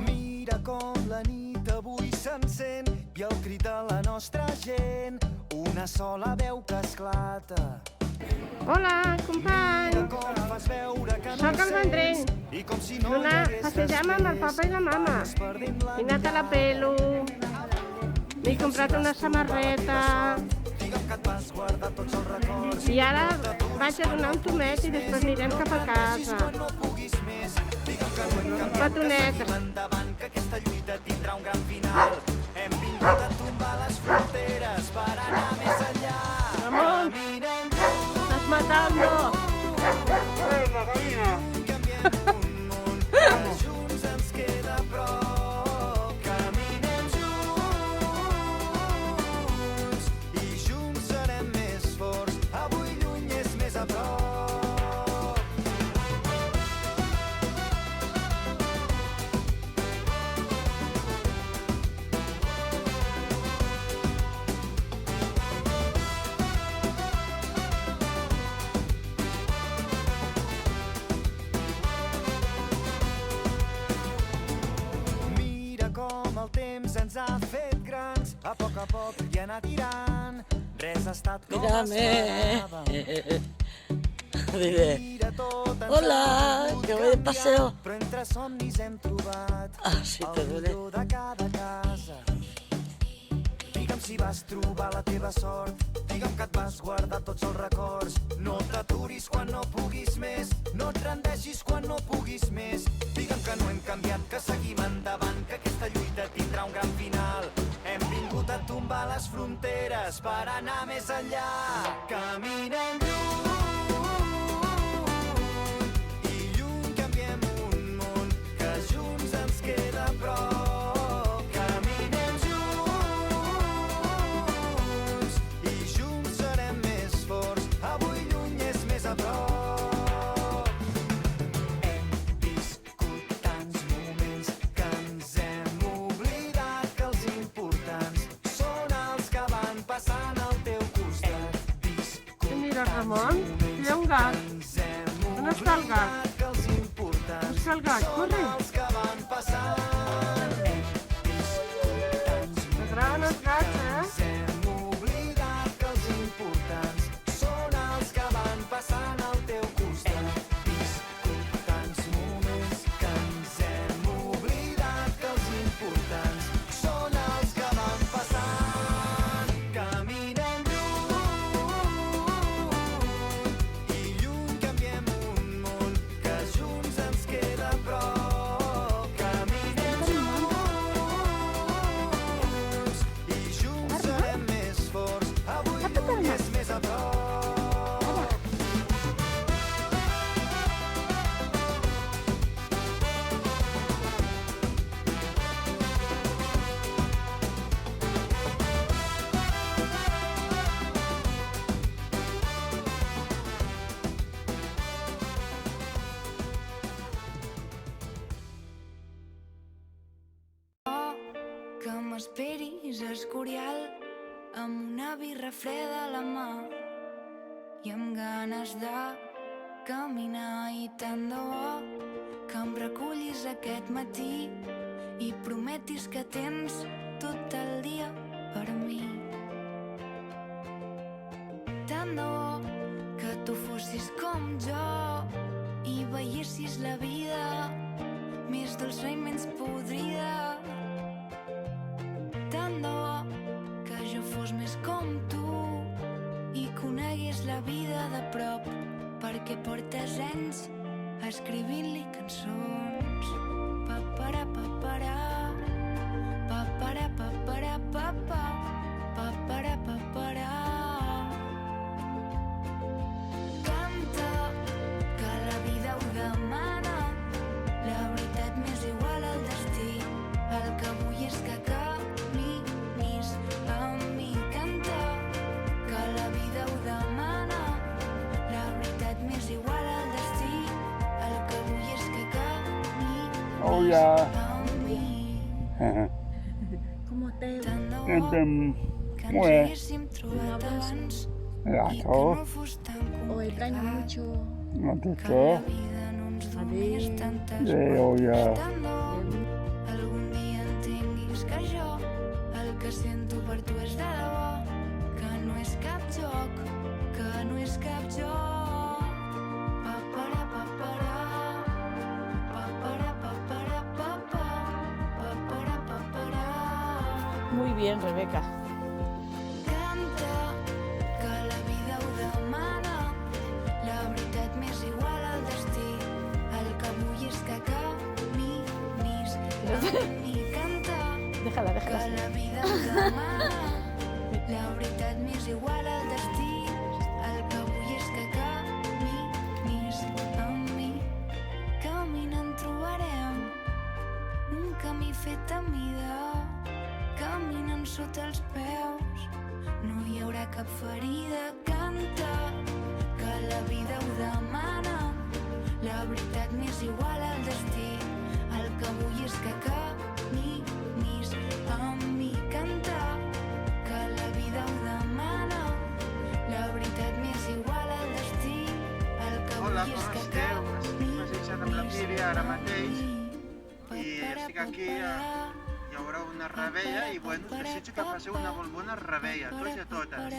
Mira com la nit avui s'encén i el crit de la nostra gent, una sola veu que esclata. Hola, company! Soc el Vendrell. D'anar a passejar amb el papa i la mama. He anat a la pelo. M'he comprat una samarreta. I ara vaig a donar un tomet i després anirem cap a casa. Petonetes. Que aquesta lluita tindrà un gran final. Hem vingut a tombar les fronteres per anar més enllà. Ramon, estàs matando. ¡Venga, gallina! Canviem un món que junts ens queda a prop. Caminem junts i junts serem més forts. Avui lluny és més a prop. Mira com el temps ens ha fet grans, a poc i anar tirant. Res ha estat com esperàvem. Dile, Mira tot ens hola, ha pogut que voy de canviar, paseo. però entre somnis hem trobat Sí, te el duele. millor de cada casa. Digue'm si vas trobar la teva sort, digue'm que et vas guardar tots els records. No t'aturis quan no puguis més, no et rendeixis quan no puguis més. Digue'm que no hem canviat, que seguim endavant, que aquesta lluita tindrà un gran final. Hem vingut a tombar les fronteres per anar més enllà. Caminem lluny i lluny canviem un món que junts ens queda a prop. Caminem junts i junts serem més forts. Avui lluny és més a prop. Hem viscut tants moments que ens hem oblidat que els importants són els que van passant al teu costat. Mira, Ramon, hi ha un gat. On està el gat? Que els importants Busca el gat, corre. els que van passant. M'agraden els gats, Ens hem oblidat que els importants són els que van passant al teu costat. Viscut tants moments que ens hem oblidat que els importants són els que van passant. Caminem lluny i lluny canviem un món que junts ens queda a prop. Caminem junts i junts serem més forts. Avui lluny és més a prop. Que m'esperis a Escorial amb una birra freda a la mà i amb ganes de caminar, i tant de bo que em recullis aquest matí i prometis que tens tot el dia per mi. Tant de bo que tu fossis com jo i veiessis la vida més dolça i menys podrida. Tant de bo que jo fos més com tu i conegués la vida de prop, perquè portes anys escrivint-li cançons. Papara, papara, papara, papara, papa, papara, papara. Canta, que la vida ho demana, la veritat m'és igual al destí, el que vull és que caminis amb mi. Canta, que la vida ho demana, la veritat m'és igual al destí, el que vull és que caminis Hola. amb mi. ¿Cómo te Tant de bo Entem, que Muy ens bien. haguéssim trobat abans Ya, i que todo. no fos tan Hoy extraño complicat. mucho. No te Que quedo. la vida no ens donés tantes Adéu, ja. tant de bo algun dia entenguis que jo el que sento per tu és de debò, que no és cap joc, que no és cap joc. Papara, papara, papara, papara, papà, papara, papara. Muy bien, Rebeca. Canta, que la vida ho demana. La veritat m'és igual al destí. El que vull és que caminis amb mi. Canta, Déjala, que déjala. la vida ho demana. La veritat m'és igual al destí. El que vull és que caminis amb mi. Caminant trobarem un camí fet a mida. Caminant sota els peus no hi haurà cap ferida. Canta, que la vida ho demana. La veritat m'és igual al destí. El que vull és que caminis amb mi. Canta, que la vida ho demana. La veritat m'és igual al destí. El que Hola, vull és com que esteu? caminis M'he deixat amb la Míria ara mateix amb mi. i estic aquí, hi haurà una rebella i bueno, us desitjo que passeu una molt bona rebella, tots i a totes.